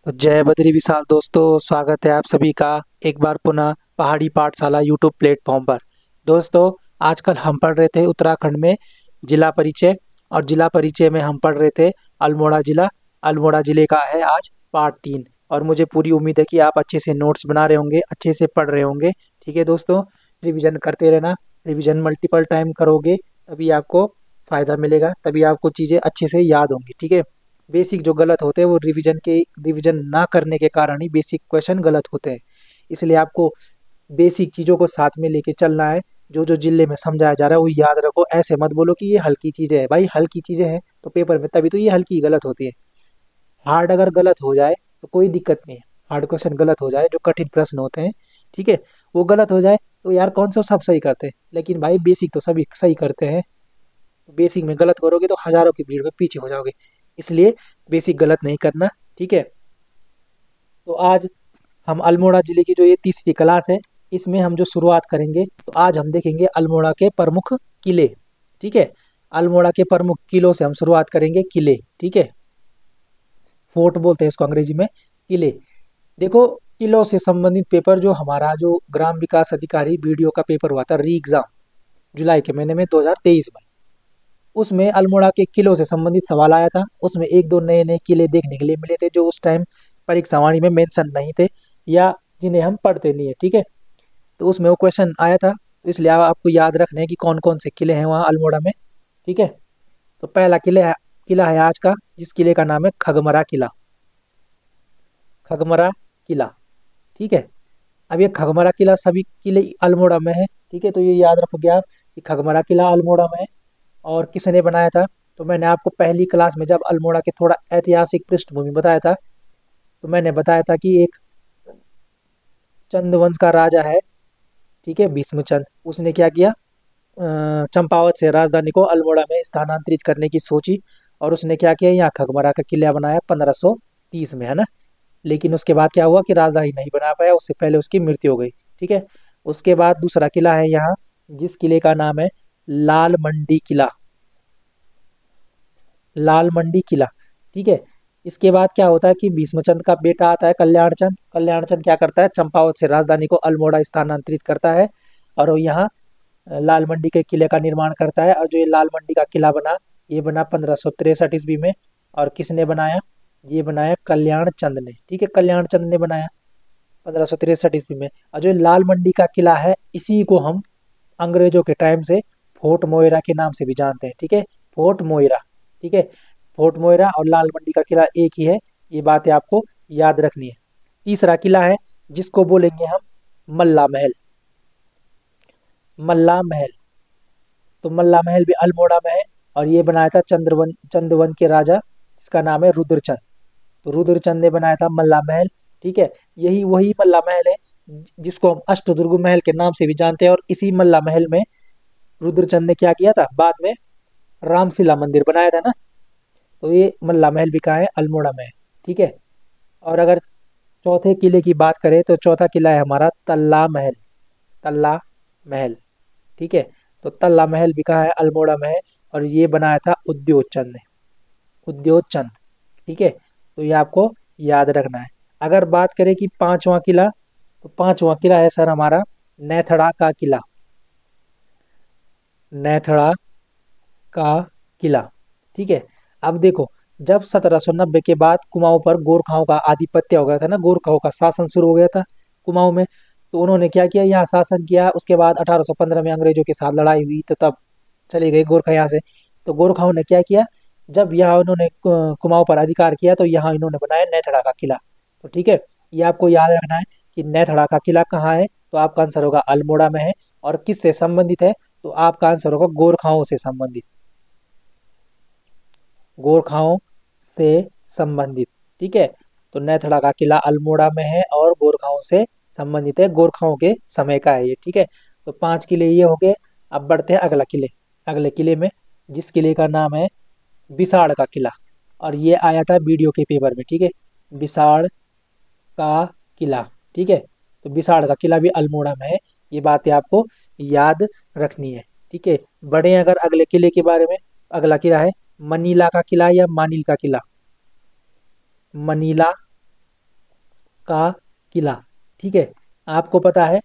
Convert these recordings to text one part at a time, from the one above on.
तो जय बद्री विशाल दोस्तों, स्वागत है आप सभी का एक बार पुनः पहाड़ी पाठशाला यूट्यूब प्लेटफॉर्म पर। दोस्तों, आजकल हम पढ़ रहे थे उत्तराखंड में जिला परिचय, और जिला परिचय में हम पढ़ रहे थे अल्मोड़ा जिला। अल्मोड़ा जिले का है आज पार्ट 3। और मुझे पूरी उम्मीद है कि आप अच्छे से नोट्स बना रहे होंगे, अच्छे से पढ़ रहे होंगे। ठीक है दोस्तों, रिविजन करते रहना। रिविजन मल्टीपल टाइम करोगे तभी आपको फ़ायदा मिलेगा, तभी आपको चीज़ें अच्छे से याद होंगी। ठीक है, बेसिक जो गलत होते हैं वो रिवीजन ना करने के कारण ही बेसिक क्वेश्चन गलत होते हैं। इसलिए आपको बेसिक चीज़ों को साथ में लेके चलना है। जो जो जिले में समझाया जा रहा है वो याद रखो। ऐसे मत बोलो कि ये हल्की चीज़ें हैं। भाई हल्की चीज़ें हैं तो पेपर में तभी तो ये हल्की गलत होती है। हार्ड अगर गलत हो जाए तो कोई दिक्कत नहीं है। हार्ड क्वेश्चन गलत हो जाए, जो कठिन प्रश्न होते हैं, ठीक है, वो गलत हो जाए तो यार कौन सा सब सही करते हैं, लेकिन भाई बेसिक तो सभी सही करते हैं। बेसिक में गलत करोगे तो हजारों की भीड़ में पीछे हो जाओगे। इसलिए बेसिक गलत नहीं करना। ठीक है, तो आज हम अल्मोड़ा जिले की जो ये तीसरी क्लास है, इसमें हम जो शुरुआत करेंगे तो आज हम देखेंगे अल्मोड़ा के प्रमुख किले। ठीक है, अल्मोड़ा के प्रमुख किलों से हम शुरुआत करेंगे। किले, ठीक है, फोर्ट बोलते हैं इसको अंग्रेजी में, किले। देखो, किलों से संबंधित पेपर जो हमारा जो ग्राम विकास अधिकारी वीडियो का पेपर हुआ था री एग्जाम जुलाई के महीने में 2023 में, उसमें अल्मोड़ा के किलों से संबंधित सवाल आया था। उसमें एक दो नए नए किले देखने के लिए मिले थे जो उस टाइम परीक्षा वाणी में मेंशन नहीं थे, या जिन्हें हम पढ़ते नहीं है। ठीक है, तो उसमें वो क्वेश्चन आया था, तो इसलिए आपको याद रखना है कि कौन कौन से किले हैं वहाँ अल्मोड़ा में। ठीक है, तो पहला किला है आज का, जिस किले का नाम है खगमरा किला। खगमरा किला, ठीक है। अब ये खगमरा किला सभी किले अल्मोड़ा में है। ठीक है, तो ये याद रखोगे आप कि खगमरा किला अल्मोड़ा में है। और किसने बनाया था, तो मैंने आपको पहली क्लास में जब अल्मोड़ा के थोड़ा ऐतिहासिक पृष्ठभूमि बताया था, तो मैंने बताया था कि एक चंद वंश का राजा है, ठीक है, भीष्मचंद। उसने क्या किया, चंपावत से राजधानी को अल्मोड़ा में स्थानांतरित करने की सोची, और उसने क्या किया, यहाँ खगमरा का किला बनाया 1530 में, है ना। लेकिन उसके बाद क्या हुआ कि राजधानी नहीं बना पाया, उससे पहले उसकी मृत्यु हो गई। ठीक है, उसके बाद दूसरा किला है यहाँ, जिस किले का नाम है लाल मंडी किला। लाल मंडी किला, ठीक है। इसके बाद क्या होता है कि भीष्मचंद का बेटा आता है कल्याणचंद। कल्याणचंद क्या करता है, चंपावत से राजधानी को अल्मोड़ा स्थानांतरित करता है, और वो यहाँ लाल मंडी के किले का निर्माण करता है। और जो ये लाल मंडी का किला बना, ये बना 1563 ईस्वी में। और किसने बनाया, ये बनाया कल्याण चंद ने। ठीक है, कल्याण चंद ने बनाया 1563 ईस्वी में। और जो लाल मंडी का किला है, इसी को हम अंग्रेजों के टाइम से फोर्ट मोइरा के नाम से भी जानते हैं। ठीक है, फोर्ट मोइरा, ठीक है। फोर्ट मोइरा और लाल मंडी का किला एक ही है, ये बातें आपको याद रखनी है। तीसरा किला है जिसको बोलेंगे हम मल्ला महल। मल्ला महल, तो मल्ला महल भी अल्मोड़ा में है, और ये बनाया था चंदवन के राजा, जिसका नाम है रुद्रचंद। तो रुद्रचंद ने बनाया था मल्ला महल। ठीक है, यही वही मल्ला महल है जिसको हम अष्टदुर्ग महल के नाम से भी जानते हैं। और इसी मल्ला महल में रुद्रचंद ने क्या किया था, बाद में रामशिला मंदिर बनाया था ना। तो ये मल्ला महल भी कहाँ है, अल्मोड़ा में है। ठीक है, और अगर चौथे किले की बात करें तो चौथा किला है हमारा तल्ला महल। तल्ला महल, ठीक है, तो तल्ला महल भी कहाँ है, अल्मोड़ा में है। और ये बनाया था उद्योग चंद ने। उद्योग चंद, ठीक है, तो ये आपको याद रखना है। अगर बात करें कि पांचवा किला, तो पांचवा किला है सर हमारा नैथड़ा का किला। नैथड़ा का किला, ठीक है। अब देखो, जब 1790 के बाद कुमाऊं पर गोरखाओं का आधिपत्य हो गया था ना, गोरखाओं का शासन शुरू हो गया था कुमाऊं में, तो उन्होंने क्या किया, यहाँ शासन किया। उसके बाद 1815 में अंग्रेजों के साथ लड़ाई हुई, तो तब चले गए गोरखा यहाँ से। तो गोरखाओं ने क्या किया, जब यहाँ उन्होंने कुमाऊं पर अधिकार किया, तो यहाँ इन्होंने बनाया नैथड़ा का किला। तो ठीक है, ये आपको याद रखना है कि नैथड़ा का किला कहाँ है, तो आपका आंसर होगा अल्मोड़ा में है। और किससे संबंधित है, तो आपका आंसर होगा गोरखाओं से संबंधित। गोरखाओं से संबंधित, ठीक है। तो नैथड़ा का किला अल्मोड़ा में है और गोरखाओं से संबंधित है, गोरखाओं के समय का है ये। ठीक है, तो 5 किले ये हो गए। अब बढ़ते हैं अगले किले में, जिस किले का नाम है बिसाड़ का किला। और ये आया था वीडियो के पेपर में। ठीक है, बिसाड़ का किला, ठीक है, तो बिसाड़ का किला भी अल्मोड़ा में है। ये बातें आपको याद रखनी है। ठीक है, बढ़े अगर अगले किले के बारे में। अगला किला है मनीला का किला या मानिल का किला। मनीला का किला। ठीक है, आपको पता है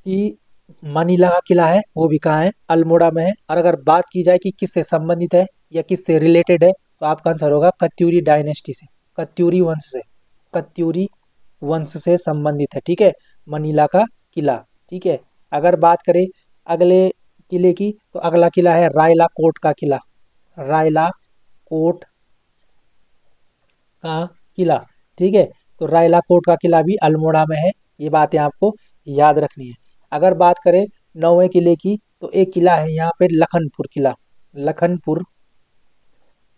कि मनीला का किला है वो भी कहाँ है, अल्मोड़ा में है। और अगर बात की जाए कि किससे संबंधित है या किससे रिलेटेड है, तो आपका आंसर होगा कत्यूरी डायनेस्टी से, कत्यूरी वंश से, कत्यूरी वंश से संबंधित है। ठीक है, मनीला का किला। ठीक है, अगर बात करें अगले किले की, तो अगला किला है रायला कोट का किला, रायला कोट का किला। ठीक है, तो रायला कोट का किला भी अल्मोड़ा में है, ये बातें आपको याद रखनी है। अगर बात करें नौवें किले की, तो एक किला है यहाँ पे लखनपुर किला, लखनपुर,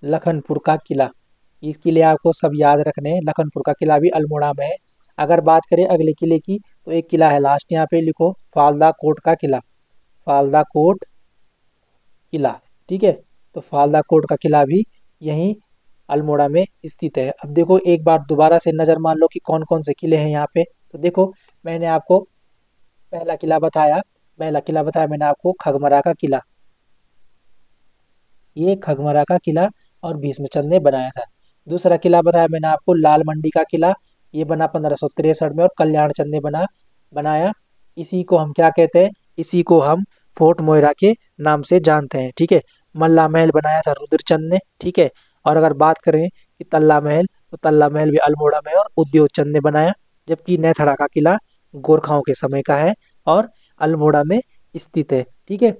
लखनपुर का किला। इस किले आपको सब याद रखने हैं, लखनपुर का किला भी अल्मोड़ा में है। अगर बात करें अगले किले की, तो एक किला है लास्ट यहाँ पे लिखो, फालदा कोट का किला, फालदा कोट किला। ठीक है, तो फालदा कोट का किला भी यहीं अल्मोड़ा में स्थित है। अब देखो एक बार दोबारा से नज़र मान लो कि कौन कौन से किले हैं यहाँ पे। तो देखो मैंने आपको पहला किला बताया, पहला किला बताया मैंने आपको खगमरा का किला, ये खगमरा का किला और भीष्मचंद ने बनाया था। दूसरा किला बताया मैंने आपको लाल मंडी का किला, ये बना 1563 में और कल्याण चंद ने बनाया। इसी को हम क्या कहते हैं, इसी को हम फोर्ट मोइरा के नाम से जानते हैं। ठीक है, मल्ला महल बनाया था रुद्रचंद ने। ठीक है, और अगर बात करें कि तल्ला महल, तो तल्ला महल भी अल्मोड़ा में है और उद्योग चंद ने बनाया। जबकि नेथड़ा का किला गोरखाओं के समय का है और अल्मोड़ा में स्थित है। ठीक है,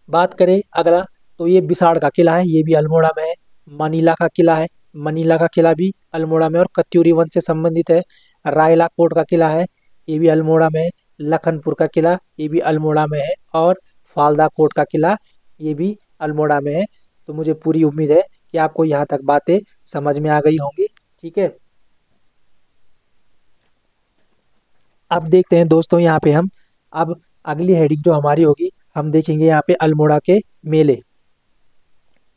बात करें अगला, तो ये बिसाड़ का किला है, ये भी अल्मोड़ा में है। मनीला का किला है, मनीला का किला भी अल्मोड़ा में और कत्यूरी वंश से संबंधित है। रायला कोट का किला है, ये भी अल्मोड़ा में है। लखनपुर का किला, ये भी अल्मोड़ा में है। और फालदा कोट का किला, ये भी अल्मोड़ा में है। तो मुझे पूरी उम्मीद है कि आपको यहाँ तक बातें समझ में आ गई होंगी। ठीक है, अब देखते हैं दोस्तों यहाँ पे हम, अब अगली हेडिंग जो हमारी होगी, हम देखेंगे यहाँ पे अल्मोड़ा के मेले।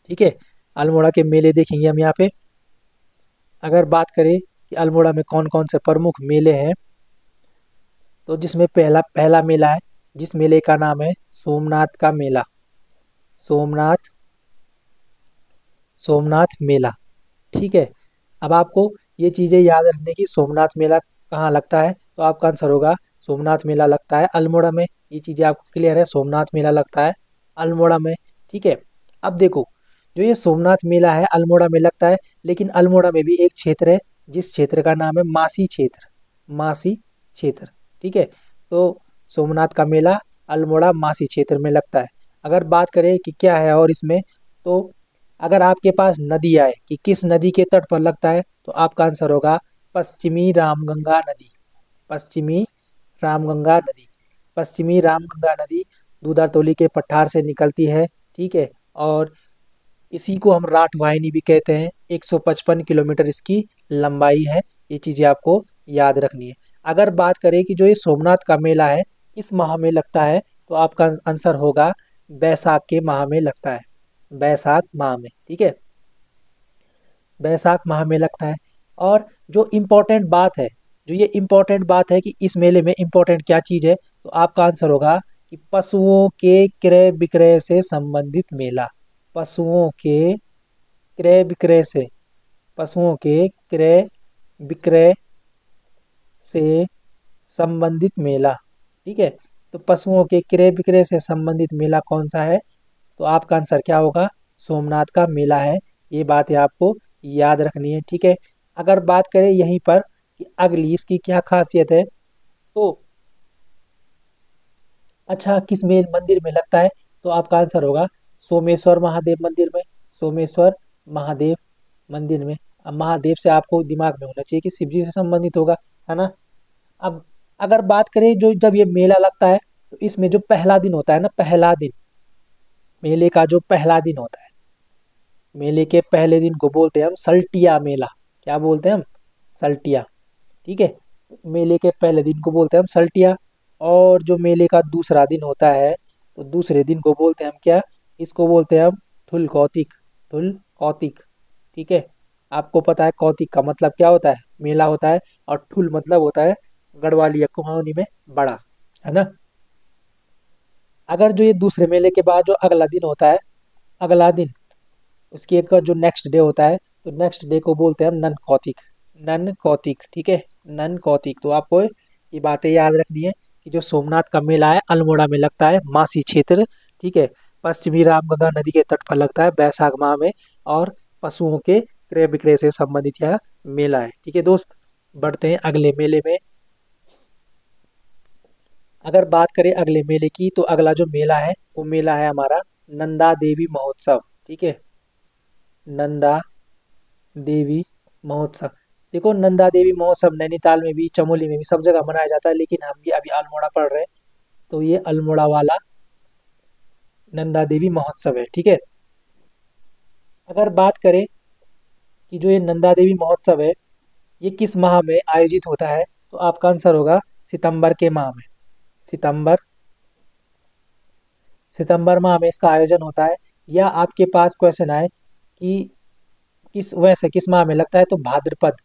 ठीक है, अल्मोड़ा के मेले देखेंगे हम यहाँ पे। अगर बात करें कि अल्मोड़ा में कौन कौन से प्रमुख मेले हैं, तो जिसमें पहला पहला मेला है, जिस मेले का नाम है सोमनाथ का मेला, सोमनाथ, सोमनाथ मेला। ठीक है, अब आपको ये चीज़ें याद रखने की, सोमनाथ मेला कहाँ लगता है, तो आपका आंसर होगा सोमनाथ मेला लगता है अल्मोड़ा में। ये चीज़ें आपको क्लियर है, सोमनाथ मेला लगता है अल्मोड़ा में। ठीक है, अब देखो जो ये सोमनाथ मेला है अल्मोड़ा में लगता है, लेकिन अल्मोड़ा में भी एक क्षेत्र है जिस क्षेत्र का नाम है मासी क्षेत्र, मासी क्षेत्र। ठीक है, तो सोमनाथ का मेला अल्मोड़ा मासी क्षेत्र में लगता है। अगर बात करें कि क्या है और इसमें, तो अगर आपके पास नदी आए कि किस नदी के तट पर लगता है, तो आपका आंसर होगा पश्चिमी रामगंगा नदी, पश्चिमी रामगंगा नदी। पश्चिमी रामगंगा नदी दूधातोली के पठार से निकलती है। ठीक है, और इसी को हम राठ वाहिनी भी कहते हैं। 155 किलोमीटर इसकी लंबाई है, ये चीज़ें आपको याद रखनी है। अगर बात करें कि जो ये सोमनाथ का मेला है किस माह में लगता है, तो आपका आंसर होगा बैसाख के माह में लगता है, बैसाख माह में। ठीक है, बैसाख माह में लगता है। और जो इम्पोर्टेंट बात है, जो ये इम्पोर्टेंट बात है कि इस मेले में इम्पोर्टेंट क्या चीज़ है, तो आपका आंसर होगा कि पशुओं के क्रय विक्रय से संबंधित मेला, पशुओं के क्रय विक्रय से, पशुओं के क्रय विक्रय से संबंधित मेला। ठीक है, तो पशुओं के क्रय विक्रय से संबंधित मेला कौन सा है, तो आपका आंसर क्या होगा, सोमनाथ का मेला है। ये बातें आपको याद रखनी है। ठीक है, अगर बात करें यहीं पर कि अगली इसकी क्या खासियत है, तो अच्छा किस मेल मंदिर में लगता है, तो आपका आंसर होगा सोमेश्वर महादेव मंदिर में, सोमेश्वर महादेव मंदिर में। अब महादेव से आपको दिमाग में होना चाहिए कि शिव जी से संबंधित होगा, है ना। अब अगर बात करें जो जब ये मेला लगता है, तो इसमें जो पहला दिन होता है ना, पहला दिन, मेले का जो पहला दिन होता है, मेले के पहले दिन को बोलते हैं हम सल्टिया मेला। क्या बोलते हैं हम, सल्टिया। ठीक है, मेले के पहले दिन को बोलते हैं हम सल्टिया। और जो मेले का दूसरा दिन होता है, तो दूसरे दिन को बोलते हैं हम क्या, इसको बोलते हैं हम ठुल कौतिक, ठुल कौतिक। ठीक है, आपको पता है कौतिक का मतलब क्या होता है, मेला होता है, और ठुल मतलब होता है गढ़वाली या कुमाऊनी में बड़ा, है ना। अगर जो ये दूसरे मेले के बाद जो अगला दिन होता है, अगला दिन उसकी एक जो नेक्स्ट डे होता है, तो नेक्स्ट डे को बोलते हैं हम नन कौतिक, नन कौतिक, ठीक है, नन कौतिक। तो आपको ये बातें याद रखनी है कि जो सोमनाथ का मेला है अल्मोड़ा में लगता है, मासी क्षेत्र, ठीक है। पश्चिमी रामगंगा नदी के तट पर लगता है बैसाख माह में, और पशुओं के क्रय विक्रय से संबंधित यह मेला है, ठीक है दोस्त। बढ़ते हैं अगले मेले में। अगर बात करें अगले मेले की, तो अगला जो मेला है वो मेला है हमारा नंदा देवी महोत्सव, ठीक है, नंदा देवी महोत्सव। देखो नंदा देवी महोत्सव नैनीताल में भी, चमोली में भी, सब जगह मनाया जाता है, लेकिन हम ये अभी अल्मोड़ा पढ़ रहे हैं, तो ये अल्मोड़ा वाला नंदा देवी महोत्सव है, ठीक है। अगर बात करें कि जो ये नंदा देवी महोत्सव है ये किस माह में आयोजित होता है, तो आपका आंसर होगा सितंबर के माह में। सितंबर सितंबर माह में इसका आयोजन होता है। या आपके पास क्वेश्चन आए कि किस माह में लगता है, तो भाद्रपद,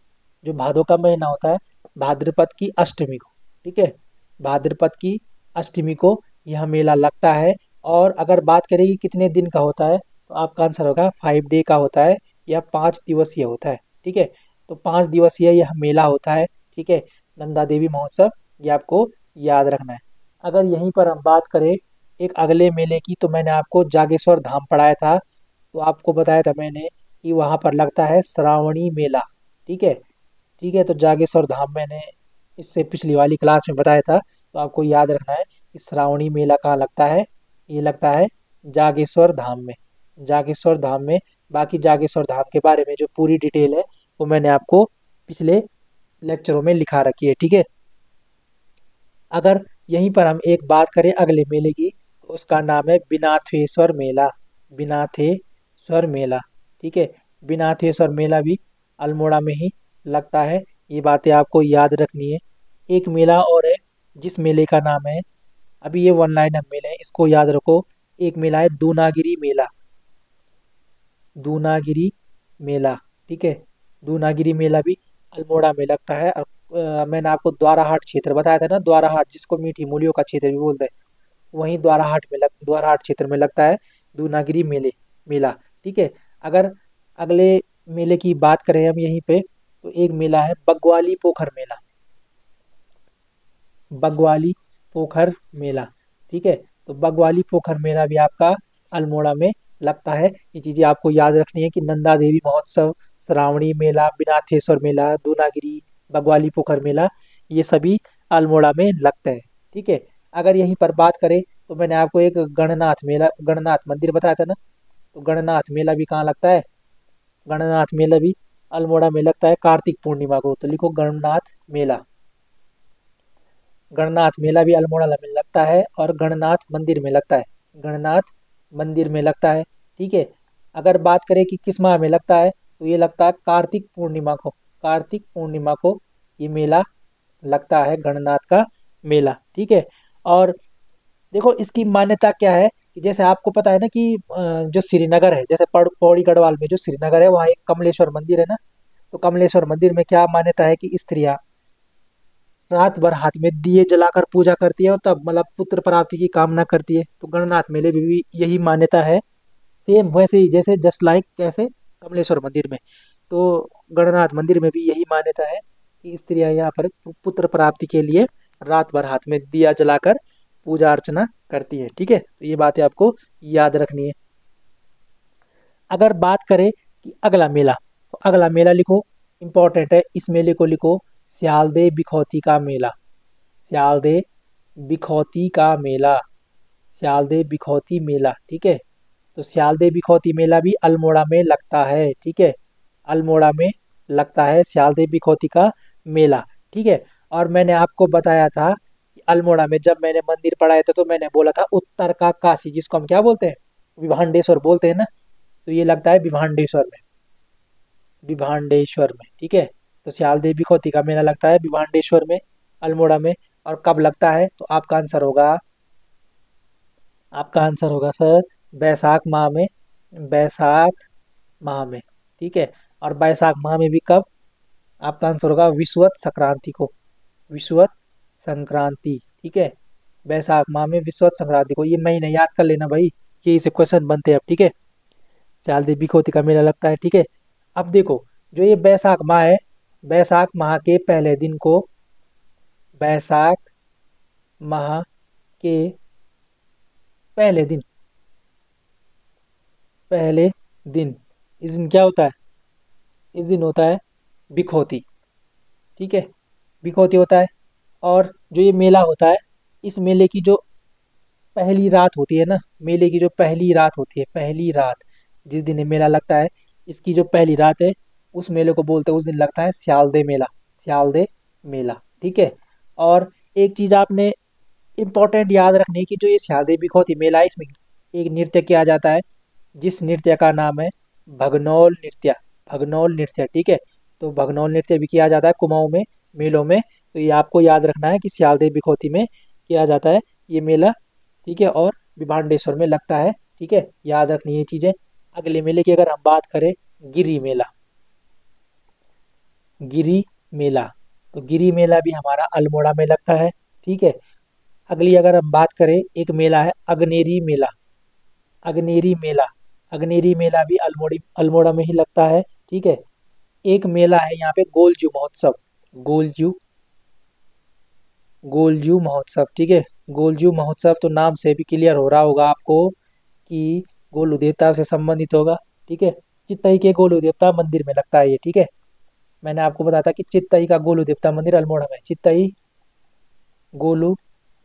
जो भादों का महीना होता है, भाद्रपद की अष्टमी को, ठीक है, भाद्रपद की अष्टमी को यह मेला लगता है। और अगर बात करें कि कितने दिन का होता है, तो आपका आंसर होगा 5 डे का होता है, या 5 दिवसीय होता है, ठीक है। तो 5 दिवसीय यह मेला होता है, ठीक है, नंदा देवी महोत्सव, ये आपको याद रखना है। अगर यहीं पर हम बात करें एक अगले मेले की, तो मैंने आपको जागेश्वर धाम पढ़ाया था, तो आपको बताया था मैंने कि वहाँ पर लगता है श्रावणी मेला, ठीक है, ठीक है। तो जागेश्वर धाम मैंने इससे पिछली वाली क्लास में बताया था, तो आपको याद रखना है कि श्रावणी मेला कहाँ लगता है, ये लगता है जागेश्वर धाम में, जागेश्वर धाम में। बाकी जागेश्वर धाम के बारे में जो पूरी डिटेल है वो मैंने आपको पिछले लेक्चरों में लिखा रखी है, ठीक है। अगर यहीं पर हम एक बात करें अगले मेले की, तो उसका नाम है बिनाथेश्वर मेला, बिनाथेश्वर मेला, ठीक है। बिनाथेश्वर मेला भी अल्मोड़ा में ही लगता है, ये बातें आपको याद रखनी है। एक मेला और है जिस मेले का नाम है, अभी ये वन लाइनर मेला है, इसको याद रखो। एक मेला है दूनागिरी मेला, दूनागिरी मेला, ठीक है, दूनागिरी मेला भी अल्मोड़ा में लगता है। और मैंने आपको द्वाराहाट क्षेत्र बताया था ना, द्वाराहाट जिसको मीठी मूलियों का क्षेत्र भी बोलते हैं, वहीं द्वाराहाट क्षेत्र में लगता है दूनागिरी मेला, ठीक है। अगर अगले मेले की बात करें हम यहीं पे, तो एक मेला है बग्वाली पोखर मेला, बग्वाली पोखर मेला, ठीक है। तो बग्वाली पोखर मेला भी आपका अल्मोड़ा में लगता है। ये चीज़ें आपको याद रखनी है कि नंदा देवी महोत्सव, श्रावणी मेला, बिनाथेश्वर मेला, दूनागिरी, बग्वाली पोखर मेला, ये सभी अल्मोड़ा में लगते हैं, ठीक है। अगर यहीं पर बात करें, तो मैंने आपको एक गणनाथ मंदिर बताया था ना, तो गणनाथ मेला भी कहाँ लगता है, गणनाथ मेला भी अल्मोड़ा में लगता है कार्तिक पूर्णिमा को। तो लिखो गणनाथ मेला, गणनाथ मेला भी अल्मोड़ा में लगता है, और गणनाथ मंदिर में लगता है, गणनाथ मंदिर में लगता है, ठीक है। अगर बात करें कि किस माह में लगता है, तो ये लगता है कार्तिक पूर्णिमा को, कार्तिक पूर्णिमा को ये मेला लगता है, गणनाथ का मेला, ठीक है। और देखो इसकी मान्यता क्या है, कि जैसे आपको पता है ना कि जो श्रीनगर है, जैसे पौड़ी गढ़वाल में जो श्रीनगर है, वहाँ एक कमलेश्वर मंदिर है ना, तो कमलेश्वर मंदिर में क्या मान्यता है कि स्त्रियां रात भर हाथ में दिए जलाकर पूजा करती है, और तब मतलब पुत्र प्राप्ति की कामना करती है। तो गणनाथ मेले में भी यही मान्यता है, सेम वैसे ही, जैसे जस्ट लाइक कैसे कमलेश्वर मंदिर में, तो गणनाथ मंदिर में भी यही मान्यता है कि स्त्रियां यहाँ पर पुत्र प्राप्ति के लिए रात भर हाथ में दिया जलाकर पूजा अर्चना करती है, ठीक है। तो ये बातें आपको याद रखनी है। अगर बात करें कि अगला मेला, तो अगला मेला लिखो, इम्पोर्टेंट है, इस मेले को लिखो स्यालदे बिखौती का मेला, स्यालदे बिखौती का मेला, स्यालदे बिखौती मेला, ठीक है। तो स्यालदे बिखौती मेला भी अल्मोड़ा में लगता है, ठीक है, अल्मोड़ा में लगता है स्यालदे बिखौती का मेला, ठीक है। और मैंने आपको बताया था कि अल्मोड़ा में जब मैंने मंदिर पढ़ाया था, तो मैंने बोला था उत्तर का काशी, जिसको हम क्या बोलते हैं, विभांडेश्वर बोलते हैं ना, तो ये लगता है विभांडेश्वर में, विभांडेश्वर में, ठीक है। तो स्याल देवी खोती का मेला लगता है विभांडेश्वर में, अल्मोड़ा में। और कब लगता है, तो आपका आंसर होगा सर बैसाख माह में, बैसाख माह में, ठीक है। और बैसाख माह में भी कब, आपका आंसर होगा विषुवत संक्रांति को, विषुवत संक्रांति, ठीक है। बैसाख माह में विषुवत संक्रांति को, ये महीने याद कर लेना भाई, ये इसे क्वेश्चन बनते हैं अब, ठीक है। स्याल देवी खोती का मेला लगता है, ठीक है। अब देखो जो ये बैसाख माह है, बैसाख माह के पहले दिन को, बैसाख माह के पहले दिन, पहले दिन, इस दिन क्या होता है, इस दिन होता है बिखौती। ठीक है, बिखौती होता है। और जो ये मेला होता है, इस मेले की जो पहली रात होती है ना, मेले की जो पहली रात होती है, पहली रात जिस दिन ये मेला लगता है, इसकी जो पहली रात है, उस मेले को बोलते हैं, उस दिन लगता है स्यालदे मेला, स्यालदे मेला। ठीक है। और एक चीज़ आपने इम्पोर्टेंट याद रखनी की, जो ये स्यालदे बिखौती मेला है, इसमें एक नृत्य किया जाता है, जिस नृत्य का नाम है भगनौल नृत्य, भगनौल नृत्य। ठीक है, तो भगनौल नृत्य भी किया जाता है कुमाऊं में, मेलों में। तो ये आपको याद रखना है कि स्यालदे बिखौती में किया जाता है ये मेला। ठीक है, और विभांडेश्वर में लगता है। ठीक है, याद रखनी ये चीज़ें। अगले मेले की अगर हम बात करें, गिरी मेला, गिरी मेला, तो गिरी मेला भी हमारा अल्मोड़ा में लगता है। ठीक है। अगली अगर हम बात करें, एक मेला है अगनेरी मेला, अगनेरी मेला, अगनेरी मेला भी अल्मोड़ा में ही लगता है। ठीक है। एक मेला है यहाँ पे गोलजू महोत्सव, गोलजू, गोलजू महोत्सव। ठीक है, गोलजू महोत्सव तो नाम से भी क्लियर हो रहा होगा आपको कि गोलू देवता से संबंधित होगा। ठीक है, चित्तई के गोलू देवता मंदिर में लगता है ये। ठीक है, मैंने आपको बताया था कि चित्तई का गोलू देवता मंदिर अल्मोड़ा में, चित्तई गोलू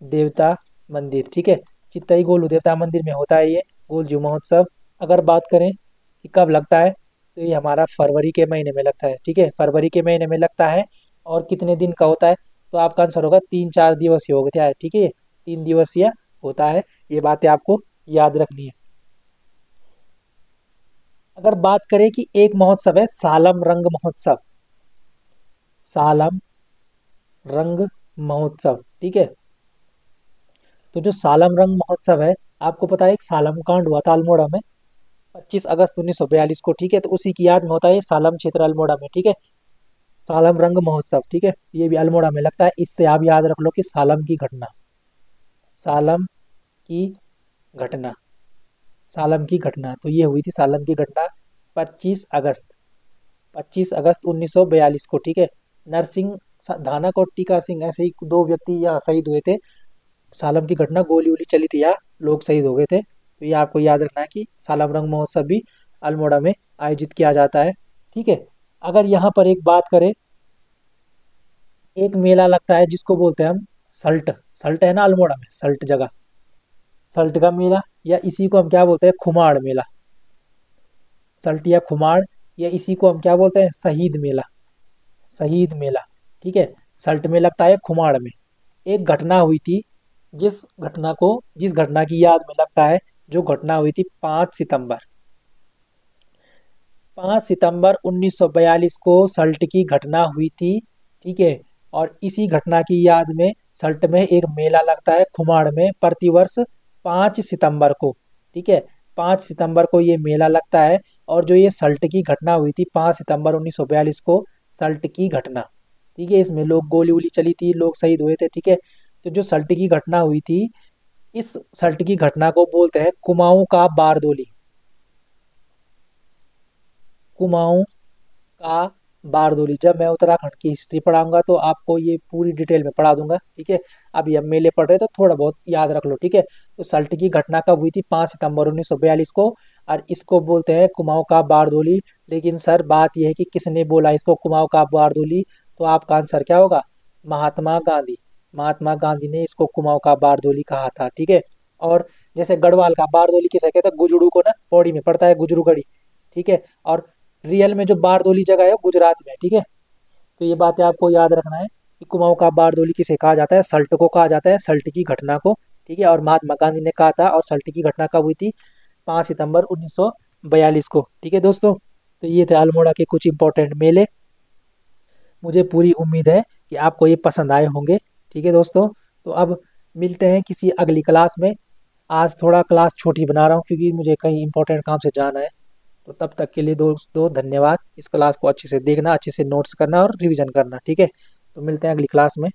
देवता मंदिर। ठीक है, चित्तई गोलू देवता मंदिर में होता है ये गोलजू महोत्सव। अगर बात करें कि कब लगता है, तो ये हमारा फरवरी के महीने में लगता है। ठीक है, फरवरी के महीने में लगता है। और कितने दिन का होता है, तो आपका आंसर होगा 3-4 दिवसीय हो गया है। ठीक है, 3 दिवसीय होता है। ये बातें आपको याद रखनी है। अगर बात करें कि एक महोत्सव है सालम रंग महोत्सव, सालम रंग महोत्सव। ठीक है, तो जो सालम रंग महोत्सव है, आपको पता है एक सालम कांड हुआ था अल्मोड़ा में 25 अगस्त 1942 को। ठीक है, तो उसी की याद में होता है ये सालम क्षेत्र अल्मोड़ा में। ठीक है, सालम रंग महोत्सव। ठीक है, ये भी अल्मोड़ा में लगता है। इससे आप याद रख लो कि सालम की घटना, सालम की घटना, सालम की घटना, तो ये हुई थी सालम की घटना 25 अगस्त, 25 अगस्त 1942 को। ठीक है, नरसिंह धानक और टीका सिंह, ऐसे ही दो व्यक्ति यहाँ शहीद हुए थे। सालम की घटना, गोली वोली चली थी, यहाँ लोग शहीद हो गए थे। तो ये आपको याद रखना है कि सालम रंग महोत्सव भी अल्मोड़ा में आयोजित किया जाता है। ठीक है, अगर यहाँ पर एक बात करें, एक मेला लगता है जिसको बोलते हैं हम सल्ट, सल्ट है ना अल्मोड़ा में, सल्ट जगह, सल्ट का मेला, या इसी को हम क्या बोलते हैं खुमाड़ मेला, सल्ट या खुमाड़, या इसी को हम क्या बोलते हैं शहीद मेला, शहीद मेला। ठीक है, सल्ट में लगता है, खुमाड़ में। एक घटना हुई थी, जिस घटना की याद में लगता है, जो घटना हुई थी 5 सितंबर, 5 सितंबर 1942 को सल्ट की घटना हुई थी। ठीक है, और इसी घटना की याद में सल्ट में एक मेला लगता है खुमाड़ में प्रतिवर्ष 5 सितंबर को। ठीक है, 5 सितंबर को ये मेला लगता है। और जो ये सल्ट की घटना हुई थी 5 सितंबर 1942 को, सल्ट की घटना, ठीक है, इसमें लोग गोली वोली चली थी, लोग शहीद हुए थे। ठीक है, तो जो सल्ट की घटना हुई थी, इस सल्ट की घटना को बोलते हैं कुमाऊं का बारदोली, कुमाऊं का बारदोली। जब मैं उत्तराखंड की हिस्ट्री पढ़ाऊंगा तो आपको ये पूरी डिटेल में पढ़ा दूंगा। ठीक है, अभी हम मेले पढ़ रहे तो थोड़ा बहुत याद रख लो। ठीक है, तो सल्ट की घटना कब हुई थी, 5 सितंबर 1942 को, और इसको बोलते हैं कुमाऊं का बारदोली। लेकिन सर बात यह है कि किसने बोला इसको कुमाऊं का बारदोली, तो आपका आंसर क्या होगा, महात्मा गांधी, महात्मा गांधी ने इसको कुमाऊं का बारदोली कहा था। ठीक है, और जैसे गढ़वाल का बारदोली किसे कहते हैं, गुजड़ू को ना पौड़ी में पड़ता है, गुजरू गढ़ी। ठीक है, और रियल में जो बारदोली जगह है वो गुजरात में है। ठीक है, तो ये बातें आपको याद रखना है कि कुमाऊं का बारदोली किसे कहा जाता है, सल्ट को कहा जाता है, सल्ट की घटना को। ठीक है, और महात्मा गांधी ने कहा था। और सल्ट की घटना कब हुई थी, 5 सितंबर 1942 को। ठीक है दोस्तों, तो ये थे अल्मोड़ा के कुछ इंपॉर्टेंट मेले। मुझे पूरी उम्मीद है कि आपको ये पसंद आए होंगे। ठीक है दोस्तों, तो अब मिलते हैं किसी अगली क्लास में। आज थोड़ा क्लास छोटी बना रहा हूँ क्योंकि मुझे कहीं इंपॉर्टेंट काम से जाना है। तो तब तक के लिए दोस्तों धन्यवाद। इस क्लास को अच्छे से देखना, अच्छे से नोट्स करना और रिवीजन करना। ठीक है, तो मिलते हैं अगली क्लास में।